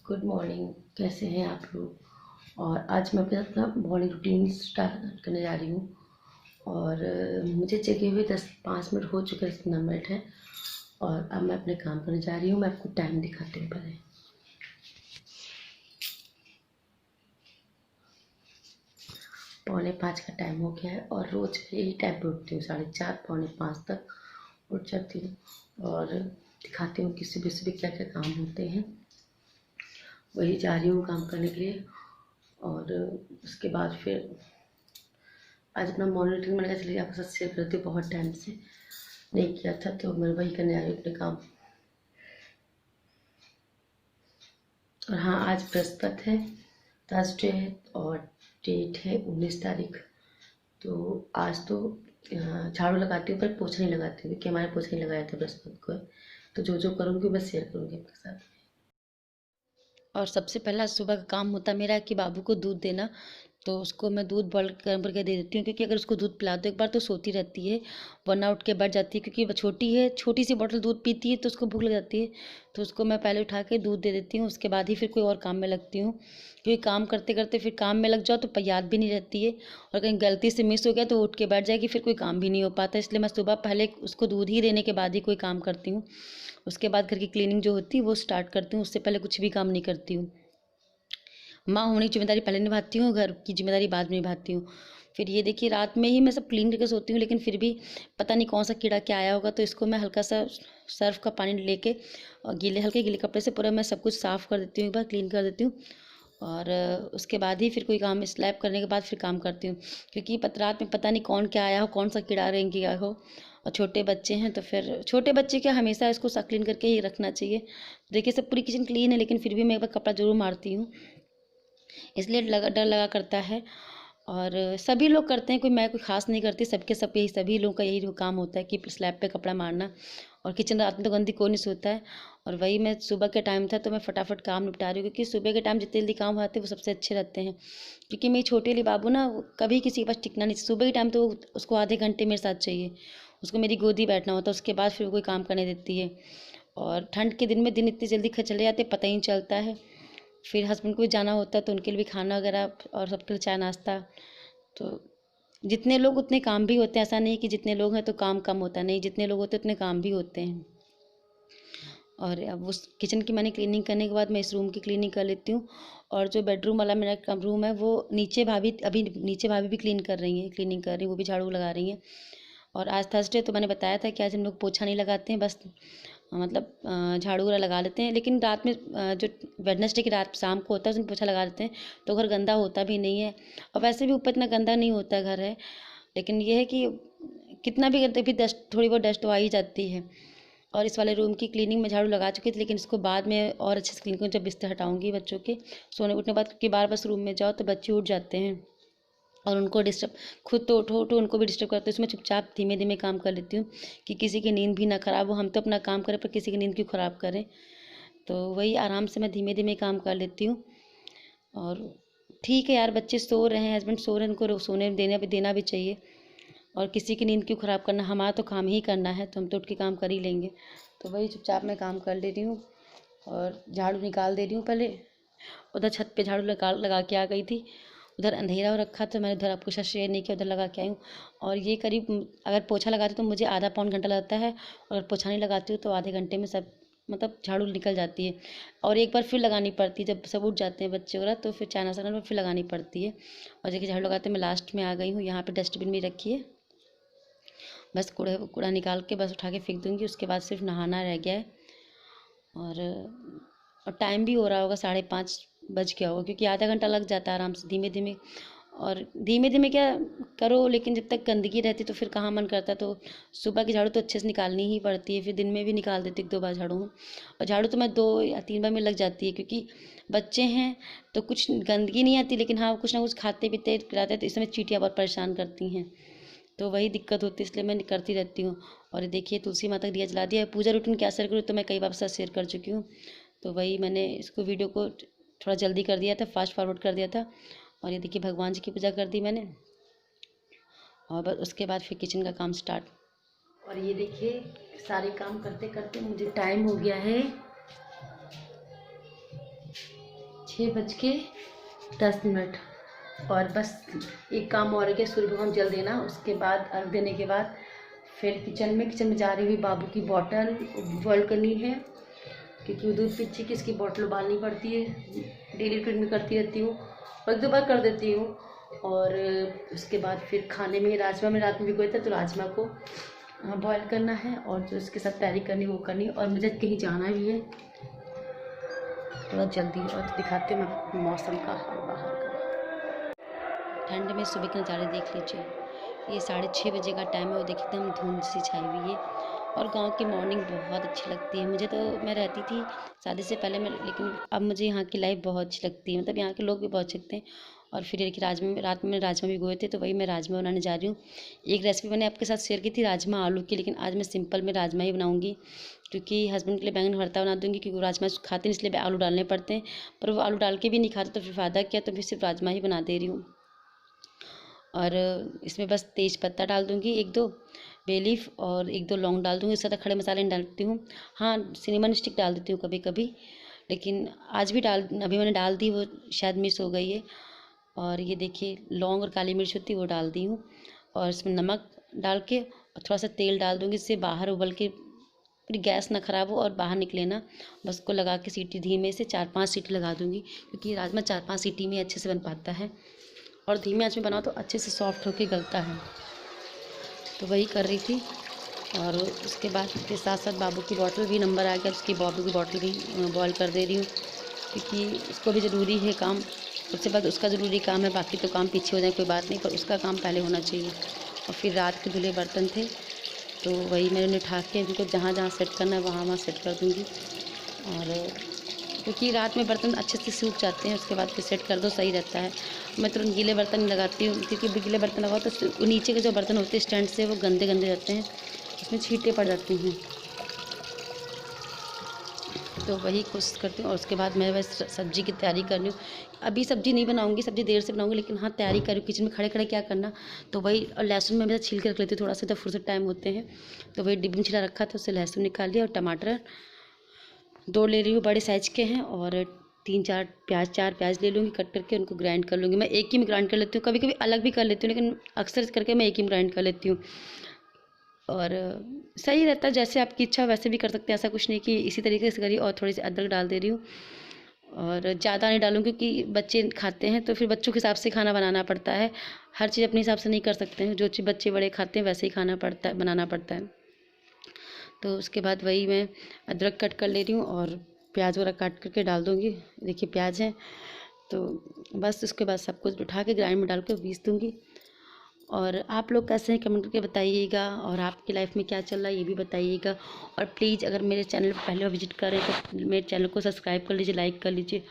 Good morning. कैसे हैं आप लोग। और आज मैं अपने अपना मॉर्निंग रूटीन स्टार्ट करने जा रही हूँ। और मुझे जगे हुए 5 मिनट हो चुके हैं, 10 मिनट है। और अब मैं अपने काम करने जा रही हूँ। मैं आपको टाइम दिखाती हूँ पहले। 4:45 का टाइम हो गया है और रोज़ यही टाइम पे उठती हूँ, 4:30 4:45 तक उठ जाती हूँ। और दिखाती हूँ कि सुबह सुबह क्या क्या काम होते हैं। वही जा रही हूँ काम करने के लिए। और उसके बाद फिर आज अपना मॉनिटरिंग मैंने कहा चलिए आपके साथ शेयर करती हूँ। बहुत टाइम से नहीं किया था तो मैं वही करने आ रही हूँ अपने काम। और हाँ, आज बृहस्पति है, थर्सडे है और डेट है 19 तारीख। तो आज तो झाड़ू लगाती हूँ पर पोछा नहीं लगाती हूँ, क्योंकि हमारे पोछा नहीं लगाया था बृहस्पति को। तो जो जो करूँगी मैं शेयर करूँगी आपके साथ। और सबसे पहला सुबह का काम होता है मेरा कि बाबू को दूध देना। तो उसको मैं दूध बॉयल गर्म करके दे देती हूँ, क्योंकि अगर उसको दूध पिला दो एक बार तो सोती रहती है, वरना उठ के बैठ जाती है। क्योंकि वो छोटी है, छोटी सी बॉटल दूध पीती है तो उसको भूख लग जाती है। तो उसको मैं पहले उठा के दूध दे देती हूँ, उसके बाद ही फिर कोई और काम में लगती हूँ। क्योंकि काम करते करते फिर काम में लग जाओ तो याद भी नहीं रहती है, और कहीं गलती से मिस हो गया तो उठ के बैठ जाएगी, फिर कोई काम भी नहीं हो पाता। इसलिए मैं सुबह पहले उसको दूध ही देने के बाद ही कोई काम करती हूँ। उसके बाद घर की क्लीनिंग जो होती है वो स्टार्ट करती हूँ, उससे पहले कुछ भी काम नहीं करती हूँ। माँ होने की जिम्मेदारी पहले निभाती हूँ, घर की जिम्मेदारी बाद में निभाती हूँ। फिर ये देखिए, रात में ही मैं सब क्लीन करके सोती हूँ, लेकिन फिर भी पता नहीं कौन सा कीड़ा क्या आया होगा। तो इसको मैं हल्का सा सर्फ का पानी लेके और हल्के गीले कपड़े से पूरा मैं सब कुछ साफ़ कर देती हूँ, एक बार क्लीन कर देती हूँ। और उसके बाद ही फिर कोई काम स्लैब करने के बाद फिर काम करती हूँ। क्योंकि रात में पता नहीं कौन क्या आया हो, कौन सा कीड़ा रेंग गया हो। और छोटे बच्चे हैं तो फिर छोटे बच्चे क्या, हमेशा इसको क्लीन करके ही रखना चाहिए। देखिए सब पूरी किचन क्लीन है, लेकिन फिर भी मैं एक बार कपड़ा जरूर मारती हूँ, इसलिए डर लगा करता है। और सभी लोग करते हैं, मैं कोई खास नहीं करती, सबके सब यही सभी लोगों का यही काम होता है कि स्लैब पे कपड़ा मारना। और किचन रात में तो गंदी कोई नहीं सोता है। और वही मैं सुबह के टाइम था तो मैं फटाफट काम निपटा रही हूँ, क्योंकि सुबह के टाइम जितने जल्दी काम हो जाते हैं वो सबसे अच्छे रहते हैं। क्योंकि मेरी छोटे वाली बाबू ना, वो कभी किसी के पास टिकना नहीं, सुबह के टाइम तो उसको आधे घंटे मेरे साथ चाहिए, उसको मेरी गोदी बैठना होता है, उसके बाद फिर कोई काम करने देती है। और ठंड के दिन में दिन इतनी जल्दी चले जाते पता ही नहीं चलता है। फिर हस्बैंड को भी जाना होता है तो उनके लिए भी खाना वगैरह और सबके लिए चाय नाश्ता। तो जितने लोग उतने काम भी होते हैं, ऐसा नहीं कि जितने लोग हैं तो काम कम होता नहीं, जितने लोग होते हैं उतने काम भी होते हैं। और अब उस किचन की मैंने क्लीनिंग करने के बाद मैं इस रूम की क्लीनिंग कर लेती हूँ। और जो बेडरूम वाला मेरा कम रूम है वो नीचे भाभी भी क्लीनिंग कर रही हैं, वो भी झाड़ू लगा रही हैं। और आज थर्सडे तो मैंने बताया था कि आज हम लोग पोछा नहीं लगाते हैं, बस मतलब झाड़ू वगैरह लगा लेते हैं। लेकिन रात में जो वेडनेसडे की रात शाम को होता है उसमें पोछा लगा देते हैं, तो घर गंदा होता भी नहीं है। और वैसे भी ऊपर इतना गंदा नहीं होता घर है, लेकिन ये है कि कितना भी करते भी डस्ट, थोड़ी बहुत डस्ट तो आ ही जाती है। और इस वाले रूम की क्लीनिंग में झाड़ू लगा चुकी थी, लेकिन इसको बाद में और अच्छे से क्लीन करूँ जब बिस्तर हटाऊंगी बच्चों के सोने उठने बाद। क्योंकि बार बस रूम में जाओ तो बच्चे उठ जाते हैं और उनको डिस्टर्ब, खुद तो उठो उठो उनको भी डिस्टर्ब करते हैं। इसमें चुपचाप धीमे धीमे काम कर लेती हूँ कि किसी की नींद भी ना ख़राब हो। हम तो अपना काम करें पर किसी की नींद क्यों ख़राब करें। तो वही आराम से मैं धीमे धीमे काम कर लेती हूँ। और ठीक है यार, बच्चे सो रहे हैं, हस्बैंड सो रहे हैं, उनको सोने देना भी चाहिए। और किसी की नींद क्यों ख़राब करना, हमारा तो काम ही करना है, तो हम तो उठ के काम कर ही लेंगे। तो वही चुपचाप मैं काम कर ले रही हूँ और झाड़ू निकाल दे रही हूँ। पहले उधर छत पे झाड़ू लगा के आ गई थी, उधर अंधेरा हो रखा था, मैंने उधर आपके साथ शेयर नहीं किया, उधर लगा के आई हूँ। और ये करीब, अगर पोछा लगाती तो मुझे आधा पौन घंटा लगता है, और अगर पोछा नहीं लगाती हूँ तो आधे घंटे में सब मतलब झाड़ू निकल जाती है। और एक बार फिर लगानी पड़ती है, जब सब उठ जाते हैं बच्चे वगैरह तो फिर चाय नाश्ता करने फिर लगानी पड़ती है। और देखिए झाड़ू लगाते मैं लास्ट में आ गई हूँ, यहाँ पर डस्टबिन भी रखी है, बस कूड़ा निकाल के बस उठा के फेंक दूँगी। उसके बाद सिर्फ नहाना रह गया है। और टाइम भी हो रहा होगा, 5:30 बज गया होगा, क्योंकि आधा घंटा लग जाता है आराम से धीमे धीमे। और धीमे धीमे क्या करो, लेकिन जब तक गंदगी रहती तो फिर कहाँ मन करता। तो सुबह की झाड़ू तो अच्छे से निकालनी ही पड़ती है, फिर दिन में भी निकाल देती 1-2 बार झाड़ू। और झाड़ू तो मैं 2 या 3 बार में लग जाती है, क्योंकि बच्चे हैं तो कुछ गंदगी नहीं आती, लेकिन हाँ कुछ ना कुछ खाते पीते रहते हैं, तो इसमें चींटियाँ बहुत परेशान करती हैं, तो वही दिक्कत होती है, इसलिए मैं करती रहती हूँ। और ये देखिए तुलसी माता का दिया जला दिया है। पूजा रूटीन क्या शेयर करूँ, तो मैं कई बार साथ शेयर कर चुकी हूँ। तो वही मैंने इसको वीडियो को थोड़ा जल्दी कर दिया था, फास्ट फॉरवर्ड कर दिया था। और ये देखिए भगवान जी की पूजा कर दी मैंने, और बस उसके बाद फिर किचन का काम स्टार्ट। और ये देखिए सारे काम करते करते मुझे टाइम हो गया है 6:10 और बस एक काम और है कि सूर्य भगवान जल देना। उसके बाद अर्घ देने के बाद फिर किचन में जा रही हुई बाबू की बॉटल बॉयल करनी है, क्योंकि वो दूध पीछे की इसकी बॉटल उबालनी पड़ती है। डेली रूटीन में करती रहती हूँ और 1-2 बार कर देती हूँ। और उसके बाद फिर खाने में राजमा में रात में भिगोए थे, तो राजमा को बॉयल करना है और जो उसके साथ तैयारी करनी वो करनी है। और मुझे कहीं जाना भी है थोड़ा जल्दी। और दिखाते हैं मैं मौसम का हाल बाहर का। ठंड में सुबह के नज़ारे देख लीजिए। ये 6:30 बजे का टाइम है और देखिए एकदम धुंध सी छाई हुई है। और गांव की मॉर्निंग बहुत अच्छी लगती है मुझे। तो मैं रहती थी शादी से पहले में, लेकिन अब मुझे यहाँ की लाइफ बहुत अच्छी लगती है। मतलब यहाँ के लोग भी बहुत अच्छे लगते हैं। और फिर देखिए रात में राजमा भिगोए थे, तो वही मैं राजमा बनाने जा रही हूँ। एक रेसिपी मैंने आपके साथ शेयर की थी राजमा आलू की, लेकिन आज मैं सिंपल में राजमा ही बनाऊँगी, क्योंकि हस्बैंड के लिए बैंगन भरता बना दूँगी, क्योंकि वो राजमा खाते हैं इसलिए आलू डालने पड़ते हैं। पर वो आलू डाल के भी नहीं खाते, तो फिर फ़ायदा क्या, तो फिर सिर्फ राजमा ही बना दे रही हूँ। और इसमें बस तेज पत्ता डाल दूँगी, 1-2 बे लीफ और 1-2 लौंग डाल दूँगी। इससे ज़्यादा खड़े मसाले नहीं डालती हूँ। हाँ, सिनेमन स्टिक डाल देती हूँ कभी कभी, लेकिन आज भी अभी मैंने डाल दी, वो शायद मिस हो गई है। और ये देखिए लौंग और काली मिर्च होती है वो डाल दी हूँ। और इसमें नमक डाल के और थोड़ा सा तेल डाल दूँगी, इससे बाहर उबल के फिर गैस ना ख़राब हो और बाहर निकले ना। बस उसको लगा के सीटी धीमे से 4-5 सीटी लगा दूँगी, क्योंकि राजमा 4-5 सीटी में अच्छे से बन पाता है। और धीमे आंच में बनाओ तो अच्छे से सॉफ्ट होके गलता है। तो वही कर रही थी। और उसके बाद के साथ साथ बाबू की बॉटल भी नंबर आ गया, उसकी बाबू की बॉटल भी बॉयल कर दे रही हूँ, क्योंकि उसको भी ज़रूरी है काम। उसके बाद उसका ज़रूरी काम है, बाकी तो काम पीछे हो जाए कोई बात नहीं, पर उसका काम पहले होना चाहिए। और फिर रात के धुले बर्तन थे, तो वही मैंने उठा के उनको जहाँ जहाँ सेट करना है वहाँ सेट कर दूँगी। और क्योंकि रात में बर्तन अच्छे से सूख जाते हैं, उसके बाद फिर सेट कर दो, सही रहता है। मैं तुरंत गीले बर्तन लगाती हूँ, क्योंकि गीले बर्तन लगाओ तो नीचे के जो बर्तन होते हैं स्टैंड से, वो गंदे गंदे रहते हैं, उसमें छींटे पड़ जाती हैं। तो वही कोशिश करती हूँ। और उसके बाद मैं बस सब्ज़ी की तैयारी कर रही हूँ। अभी सब्ज़ी नहीं बनाऊँगी, सब्ज़ी देर से बनाऊँगी, लेकिन हाँ तैयारी करूँ किचन में खड़े खड़े क्या करना। तो वही, और लहसुन में मैं छील के रख लेती हूँ थोड़ा सा, तो फुर्सत टाइम होते हैं। तो वही डिब्बे में छिला रखा था, उससे लहसुन निकाल लिया। और टमाटर 2 ले रही हूँ, बड़े साइज़ के हैं। और 3-4 प्याज, 4 प्याज ले लूँगी, कट करके उनको ग्राइंड कर लूँगी। मैं एक ही में ग्राइंड कर लेती हूँ, कभी कभी अलग भी कर लेती हूँ, लेकिन अक्सर करके मैं एक ही में ग्राइंड कर लेती हूँ। और सही रहता है, जैसे आपकी इच्छा वैसे भी कर सकते हैं, ऐसा कुछ नहीं कि इसी तरीके से करिए। और थोड़ी सी अदरक डाल दे रही हूँ, और ज़्यादा नहीं डालूँ, क्योंकि बच्चे खाते हैं तो फिर बच्चों के हिसाब से खाना बनाना पड़ता है। हर चीज़ अपने हिसाब से नहीं कर सकते हैं, जो चीज़ बच्चे बड़े खाते हैं वैसे ही खाना पड़ता है, बनाना पड़ता है। तो उसके बाद वही मैं अदरक कट कर ले रही हूँ और प्याज वगैरह काट करके डाल दूँगी। देखिए प्याज है, तो बस उसके बाद सब कुछ उठा के ग्राइंड में डाल के पीस दूँगी। और आप लोग कैसे हैं कमेंट करके बताइएगा, और आपकी लाइफ में क्या चल रहा है ये भी बताइएगा। और प्लीज़ अगर मेरे चैनल पर पहले बार विजिट करें तो मेरे चैनल को सब्सक्राइब कर लीजिए, लाइक कर लीजिए।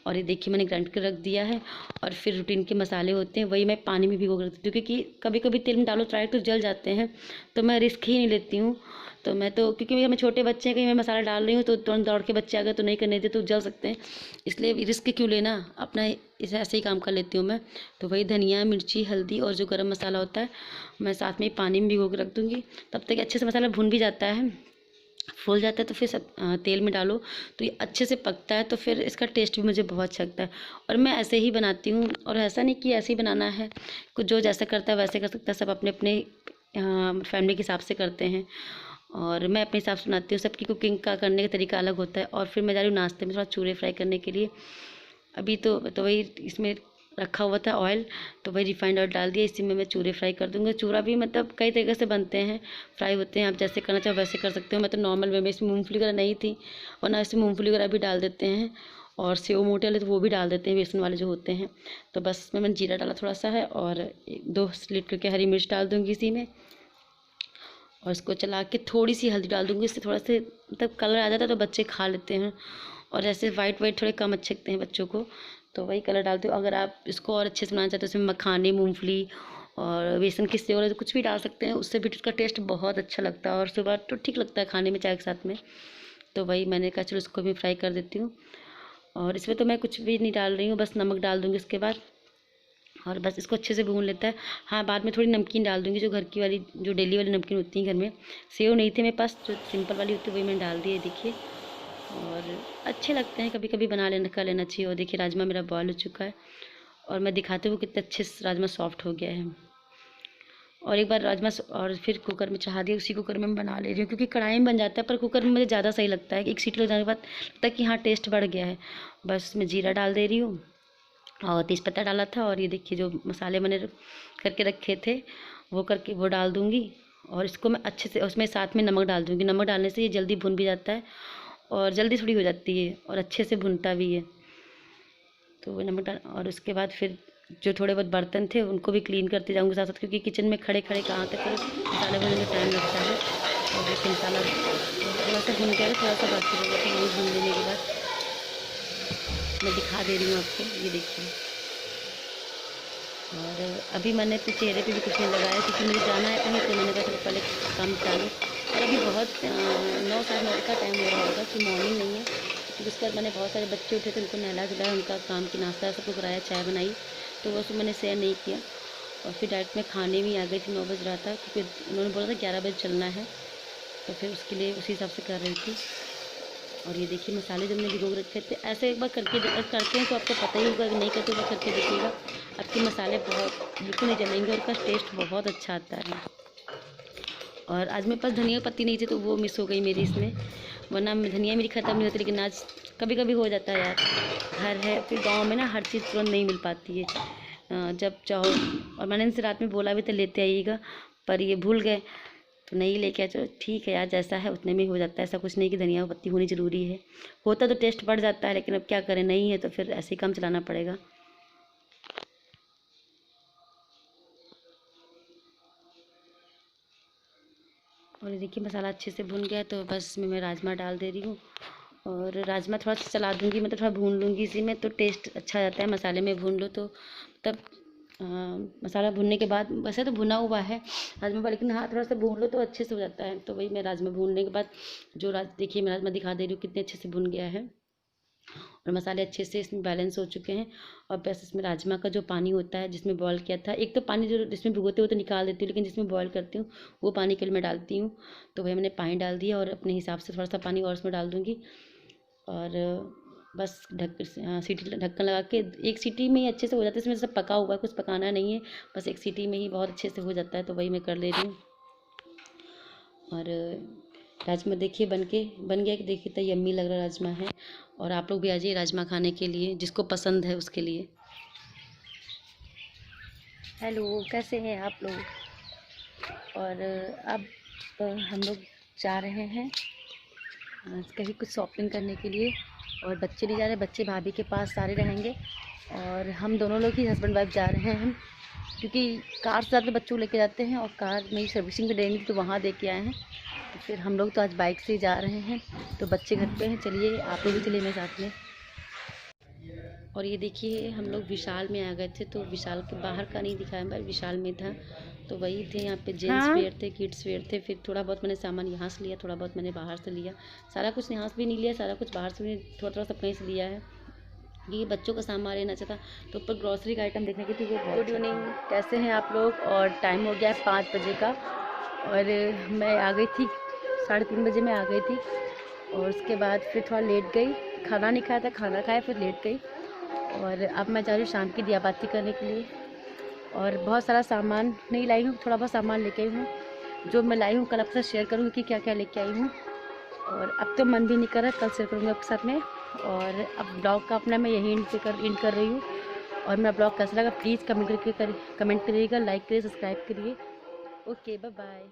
और ये देखिए मैंने ग्राइंड कर रख दिया है। और फिर रूटीन के मसाले होते हैं, वही मैं पानी में भिगो के रखती हूँ, क्योंकि कभी कभी तेल में डालो ट्राई तो जल जाते हैं, तो मैं रिस्क ही नहीं लेती हूँ। तो मैं तो, क्योंकि मैं छोटे बच्चे हैं, कहीं मैं मसाला डाल रही हूँ तो तुरंत दौड़ के बच्चे आ गए तो नहीं करने देते, तो जल सकते हैं, इसलिए रिस्क क्यों लेना, अपना इसे ऐसे ही काम कर लेती हूँ मैं। तो वही धनिया, मिर्ची, हल्दी और जो गरम मसाला होता है मैं साथ में पानी में भिगो के रख दूँगी। तब तक अच्छे से मसाला भुन भी जाता है, फूल जाता है, तो फिर सब तेल में डालो तो ये अच्छे से पकता है, तो फिर इसका टेस्ट भी मुझे बहुत अच्छा लगता है। और मैं ऐसे ही बनाती हूँ, और ऐसा नहीं कि ऐसे ही बनाना है, कुछ जो जैसा करता है वैसे कर सकता है, सब अपने अपने फैमिली के हिसाब से करते हैं। और मैं अपने हिसाब से बनाती हूँ, सबकी कुकिंग का करने का तरीका अलग होता है। और फिर मैं जा रही हूँ नाश्ते में थोड़ा चूरे फ्राई करने के लिए। अभी तो वही इसमें रखा हुआ था ऑयल, तो वही रिफाइंड ऑयल डाल दिया, इसी में मैं चूरे फ्राई कर दूँगी। चूरा भी मतलब कई तरीके से बनते हैं, फ्राई होते हैं, आप जैसे करना चाहो वैसे कर सकते हो। मैं तो नॉर्मल वे में, इसमें मूंगफली वगैरह नहीं थी, और ना इसमें मूंगफली वगैरह भी डाल देते हैं, और सेव मोटे वाले तो वो भी डाल देते हैं, बेसन वाले जो होते हैं। तो बस इसमें मैंने जीरा डाला थोड़ा सा है, और 2 स्लिट करके हरी मिर्च डाल दूँगी इसी में। और इसको चला के थोड़ी सी हल्दी डाल दूँगी, इससे थोड़ा से मतलब कलर आ जाता है तो बच्चे खा लेते हैं। और ऐसे वाइट वाइट थोड़े कम अच्छे लगते हैं बच्चों को, तो वही कलर डालती हूँ। अगर आप इसको और अच्छे से बनाना चाहते हो, इसमें मखाने, मूंगफली और बेसन की सेव तो कुछ भी डाल सकते हैं, उससे भी उसका टेस्ट बहुत अच्छा लगता है। और सुबह तो ठीक लगता है खाने में चाय के साथ में। तो वही मैंने कहा चलो इसको भी फ्राई कर देती हूँ। और इसमें तो मैं कुछ भी नहीं डाल रही हूँ, बस नमक डाल दूँगी इसके बाद, और बस इसको अच्छे से भून लेता है। हाँ, बाद में थोड़ी नमकीन डाल दूँगी, जो घर की वाली, जो डेली वाली नमकीन होती है घर में। सेव नहीं थी मेरे पास, जो सिंपल वाली होती है वही मैंने डाल दी है, देखिए। और अच्छे लगते हैं, कभी कभी बना लेना कर लेना चाहिए। और देखिए राजमा मेरा बॉयल हो चुका है और मैं दिखाती हूँ कितने अच्छे से राजमा सॉफ्ट हो गया है। और एक बार राजमा और फिर कुकर में चढ़ा दिया, उसी कुकर में मैं बना ले रही हूँ, क्योंकि कढ़ाई में बन जाता है पर कुकर में मुझे ज़्यादा सही लगता है। एक सीटी लगाने के बाद लगता है कि हाँ टेस्ट बढ़ गया है। बस मैं जीरा डाल दे रही हूँ और तेज़पत्ता डाला था, और ये देखिए जो मसाले मैंने करके रखे थे वो डाल दूँगी। और इसको मैं अच्छे से, उसमें साथ में नमक डाल दूँगी। नमक डालने से ये जल्दी भुन भी जाता है और जल्दी थोड़ी हो जाती है और अच्छे से भुनता भी है। तो वो नमक डाल, और उसके बाद फिर जो थोड़े बहुत बर्तन थे उनको भी क्लीन करते जाऊँगी साथ साथ, क्योंकि किचन में खड़े खड़े कहाँ तक फिर मसाले भूनने में टाइम लगता है। और देखिए मसाला थोड़ा सा भून गया, थोड़ा सा बाकी रह गया, तो वो भून लेने के बाद मैं दिखा दे रही हूँ आपको, ये देखिए। और अभी मैंने अपने चेहरे पे भी कुछ नहीं लगाया, क्योंकि मुझे जाना है कहीं, तो मैंने कहा चलो पहले काम निपटा लूँ। और अभी बहुत 9 साढ़े 9 का टाइम हो रहा होगा, कि मॉर्निंग नहीं है। फिर उसके बाद मैंने बहुत सारे बच्चे उठे थे, उनको नहला धुलाया, उनका काम की नाश्ता सबको कराया, चाय बनाई, तो वो सब मैंने शेयर नहीं किया। और फिर डायरेक्ट मैं खाने में आ गई थी, 9 बज रहा था, क्योंकि उन्होंने बोला था 11 बजे चलना है, तो फिर उसके लिए उसी हिसाब से कर रही थी। और ये देखिए मसाले जब मैंने भिगो रखे थे, ऐसे एक बार करके करते हैं तो आपको पता ही होगा, नहीं करते तो करके देखिएगा, आपके मसाले बहुत बिल्कुल नहीं जमेंगे और उसका टेस्ट बहुत अच्छा आता है। और आज मेरे पास धनिया पत्ती नहीं थी तो वो मिस हो गई मेरी इसमें, वरना धनिया मेरी ख़त्म नहीं होती। लेकिन आज कभी कभी हो जाता है यार, घर है फिर गाँव में ना हर चीज़ तुरंत नहीं मिल पाती है, जब चाहो। और मैंने इनसे रात में बोला भी तो लेते आइएगा, पर ये भूल गए तो नहीं लेके आए। चलो ठीक है यार, जैसा है उतने में हो जाता है, ऐसा कुछ नहीं कि धनिया पत्ती होनी ज़रूरी है, होता तो टेस्ट बढ़ जाता है, लेकिन अब क्या करें, नहीं है तो फिर ऐसे ही काम चलाना पड़ेगा। और ये देखिए मसाला अच्छे से भुन गया, तो बस इसमें मैं राजमा डाल दे रही हूँ। और राजमा थोड़ा सा चला दूँगी, मतलब थोड़ा भून लूँगी इसी में, तो टेस्ट अच्छा आ जाता है। मसाले में भून लो तो तब मसाला भूनने के बाद, वैसे तो भुना हुआ है राजमा पर, लेकिन हाँ थोड़ा सा भून लो तो अच्छे से हो जाता है। तो वही मैं राजमा भूनने के बाद जो देखिए मैं राजमा दिखा दे रही हूँ कितने अच्छे से भुन गया है, और मसाले अच्छे से इसमें बैलेंस हो चुके हैं। और बस इसमें राजमा का जो पानी होता है जिसमें बॉयल किया था, एक तो पानी जो जिसमें भिगोते हो तो निकाल देती हूँ, लेकिन जिसमें बॉयल करती हूँ वो पानी के लिए मैं डालती हूँ। तो वही मैंने पानी डाल दिया, और अपने हिसाब से थोड़ा सा पानी और उसमें डाल दूँगी। और बस सीटी ढक्कन लगा के, एक सीटी में ही अच्छे से हो जाता है, इसमें सब पका हुआ है, कुछ पकाना नहीं है, बस एक सीटी में ही बहुत अच्छे से हो जाता है। तो वही मैं कर ले रही हूँ। और राजमा देखिए बन गया, कि देखिए कितना यम्मी लग रहा राजमा है। और आप लोग भी आ जाइए राजमा खाने के लिए, जिसको पसंद है उसके लिए। हेलो, कैसे हैं आप लोग? और अब हम लोग जा रहे हैं कहीं कुछ शॉपिंग करने के लिए, और बच्चे नहीं जा रहे, बच्चे भाभी के पास सारे रहेंगे, और हम दोनों लोग ही हस्बैंड वाइफ जा रहे हैं हम, क्योंकि कार से ज़्यादा बच्चों को लेके जाते हैं, और कार में ही सर्विसिंग भी देंगे तो वहाँ दे के आए हैं। तो फिर हम लोग तो आज बाइक से ही जा रहे हैं, तो बच्चे घर पे हैं। चलिए आप लोग भी चलिए मेरे साथ में। और ये देखिए हम लोग विशाल में आ गए थे, तो विशाल के बाहर का नहीं दिखाया, मैं विशाल में था, तो वही थे। यहाँ पे जेंट्स वेयर थे, किड्स वेयर थे। फिर थोड़ा बहुत मैंने सामान यहाँ से लिया, थोड़ा बहुत मैंने बाहर से लिया, सारा कुछ यहाँ से भी नहीं लिया, सारा कुछ बाहर से भी थोड़ा थोड़ा सब कहीं से लिया है। ये बच्चों का सामान लेना चाहता, तो ऊपर ग्रॉसरी का आइटम देखने की थी वो। गुड इवनिंग, कैसे हैं आप लोग? और टाइम हो गया है 5 बजे का, और मैं आ गई थी 3:30 बजे मैं आ गई थी। और उसके बाद फिर थोड़ा लेट गई, खाना नहीं खाया था, खाना खाया फिर लेट गई। और अब मैं जा रही हूँ शाम की दिया बाती करने के लिए। और बहुत सारा सामान नहीं लाई हूँ, थोड़ा बहुत सामान लेके आई हूँ, जो मैं लाई हूँ कल आपके साथ शेयर करूँगी कि क्या क्या लेके आई हूँ। और अब तो मन भी नहीं कर रहा, कल शेयर करूँगी आपके साथ में। और अब ब्लॉग का अपना मैं यही इंड कर रही हूँ। और मेरा ब्लॉग कैसा लगा प्लीज़ कमेंट करिएगा, लाइक करिए, सब्सक्राइब करिए। Okay, bye bye.